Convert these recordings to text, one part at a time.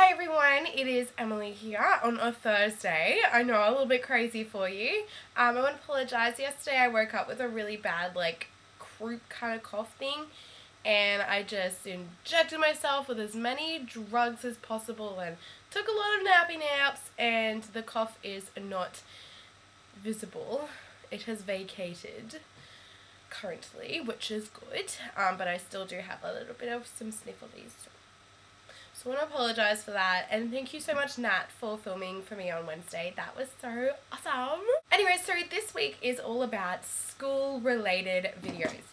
Hi everyone, it is Emily here on a Thursday. I know, a little bit crazy for you. I want to apologise. Yesterday I woke up with a really bad croup kind of cough thing, and I just injected myself with as many drugs as possible and took a lot of nappy naps, and the cough is not visible. It has vacated currently, which is good, but I still do have a little bit of some sniffles. So I want to apologise for that, and thank you so much Nat for filming for me on Wednesday. That was so awesome. Anyway, so this week is all about school related videos.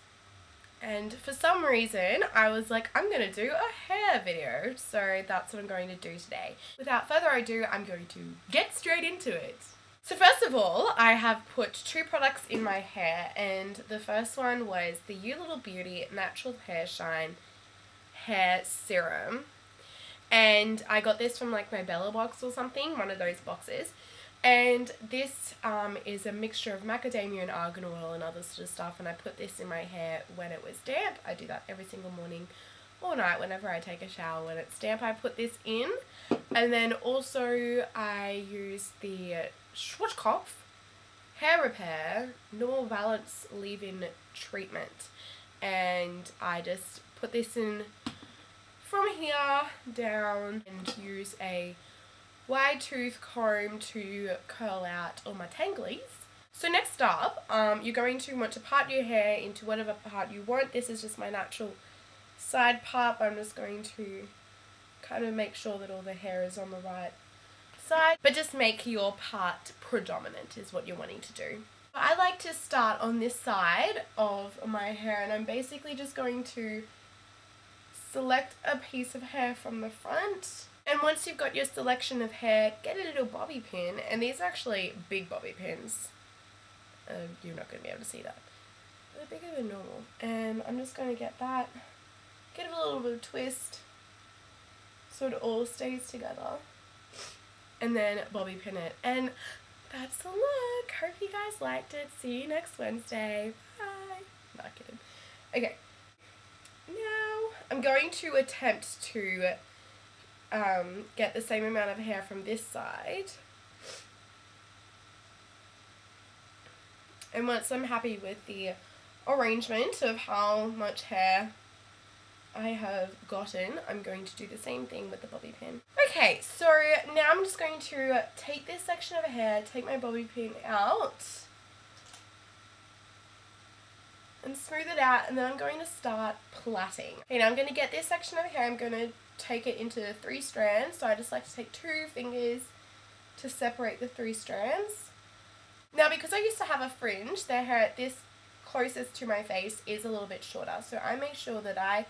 And for some reason, I was like, I'm going to do a hair video. So that's what I'm going to do today. Without further ado, I'm going to get straight into it. So first of all, I have put two products in my hair, and the first one was the You Little Beauty Natural Hair Shine Hair Serum. And I got this from like my Bella box or something, one of those boxes. And this is a mixture of macadamia and argan oil and other sort of stuff, and I put this in my hair when it was damp. I do that every single morning or night whenever I take a shower. When it's damp, I put this in. And then also I use the xoxovintagebeautys hair repair normal balance leave-in treatment, and I just put this in from here down and use a wide tooth comb to curl out all my tanglies. So next up, you're going to want to part your hair into whatever part you want. This is just my natural side part, but I'm just going to kind of make sure that all the hair is on the right side, but just make your part predominant is what you're wanting to do. I like to start on this side of my hair, and I'm basically just going to select a piece of hair from the front. And once you've got your selection of hair, get a little bobby pin, and these are actually big bobby pins. You're not going to be able to see that. They're bigger than normal. And I'm just going to get that, give it a little bit of twist so it all stays together, and then bobby pin it. And that's the look. Hope you guys liked it. See you next Wednesday. Bye. Not kidding. Okay. Now I'm going to attempt to get the same amount of hair from this side, and once I'm happy with the arrangement of how much hair I have gotten, I'm going to do the same thing with the bobby pin. Okay, so now I'm just going to take this section of hair, take my bobby pin out and smooth it out, and then I'm going to start plaiting. Okay, now I'm going to get this section of hair, I'm going to take it into 3 strands, so I just like to take 2 fingers to separate the 3 strands. Now because I used to have a fringe, the hair at this closest to my face is a little bit shorter, so I make sure that I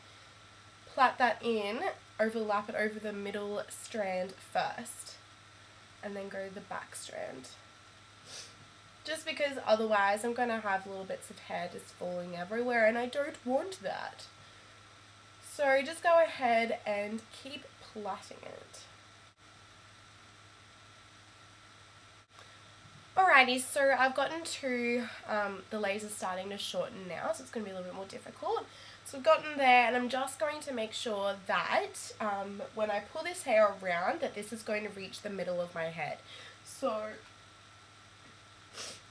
plait that in, overlap it over the middle strand first, and then go to the back strand. Just because otherwise I'm going to have little bits of hair just falling everywhere, and I don't want that. So just go ahead and keep plaiting it. Alrighty, so I've gotten to the laser starting to shorten now, so it's going to be a little bit more difficult. So I've gotten there, and I'm just going to make sure that when I pull this hair around, that this is going to reach the middle of my head. So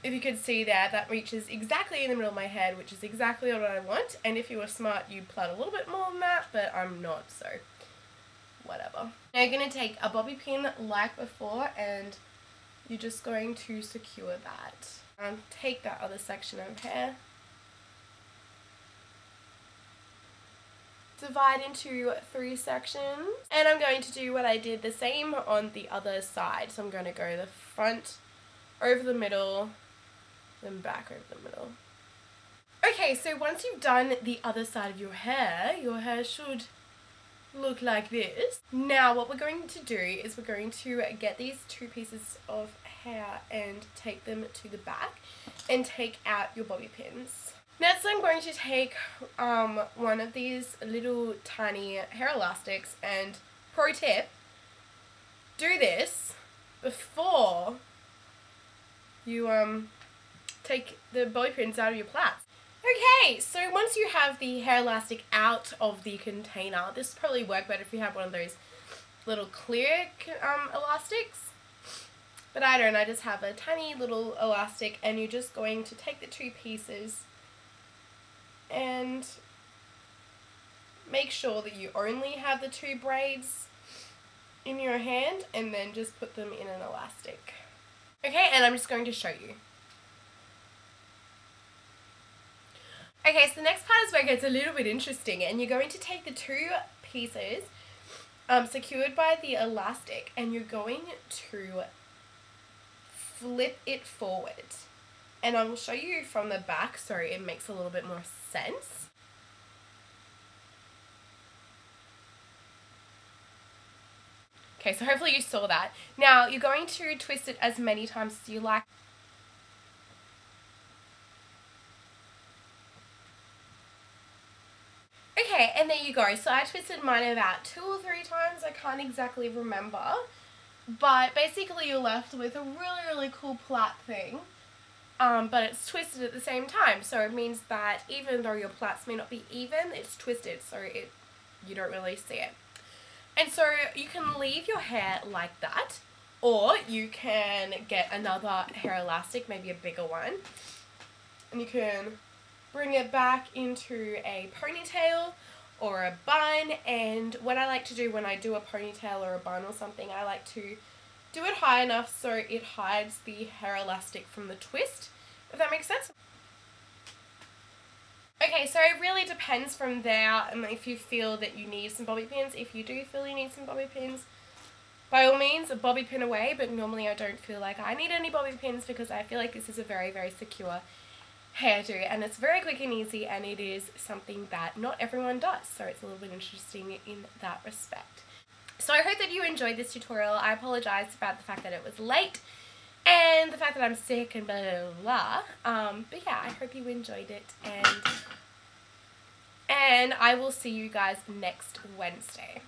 if you could see there, that reaches exactly in the middle of my head, which is exactly what I want. And if you were smart, you'd plait a little bit more than that, but I'm not, so whatever. Now you're going to take a bobby pin like before, and you're just going to secure that. Take that other section of hair, divide into 3 sections, and I'm going to do what I did the same on the other side. So I'm going to go the front over the middle, then back over the middle. Okay, so once you've done the other side of your hair should look like this. Now what we're going to do is we're going to get these 2 pieces of hair and take them to the back and take out your bobby pins. Next I'm going to take one of these little tiny hair elastics, and pro tip, do this before you take the bobby pins out of your plaits. Okay, so once you have the hair elastic out of the container, this will probably work better if you have one of those little clear elastics, but I don't. I just have a tiny little elastic, and you're just going to take the 2 pieces and make sure that you only have the 2 braids in your hand, and then just put them in an elastic. Okay, and I'm just going to show you. Okay, so the next part is where it gets a little bit interesting, and you're going to take the 2 pieces secured by the elastic, and you're going to flip it forward. And I will show you from the back so it makes a little bit more sense. Okay, so hopefully you saw that. Now you're going to twist it as many times as you like. Okay, and there you go. So I twisted mine about 2 or 3 times. I can't exactly remember. But basically you're left with a really cool plait thing. But it's twisted at the same time. So it means that even though your plaits may not be even, it's twisted. So you don't really see it. And so you can leave your hair like that. Or you can get another hair elastic, maybe a bigger one. And you can bring it back into a ponytail or a bun. And what I like to do when I do a ponytail or a bun or something, I like to do it high enough so it hides the hair elastic from the twist, if that makes sense. Okay, so it really depends from there, and if you feel that you need some bobby pins. If you do feel you need some bobby pins, by all means, a bobby pin away, but normally I don't feel like I need any bobby pins because I feel like this is a very secure hairdo, and it's very quick and easy, and it is something that not everyone does, so it's a little bit interesting in that respect. So I hope that you enjoyed this tutorial. I apologise about the fact that it was late and the fact that I'm sick and blah blah blah. But yeah, I hope you enjoyed it, and I will see you guys next Wednesday.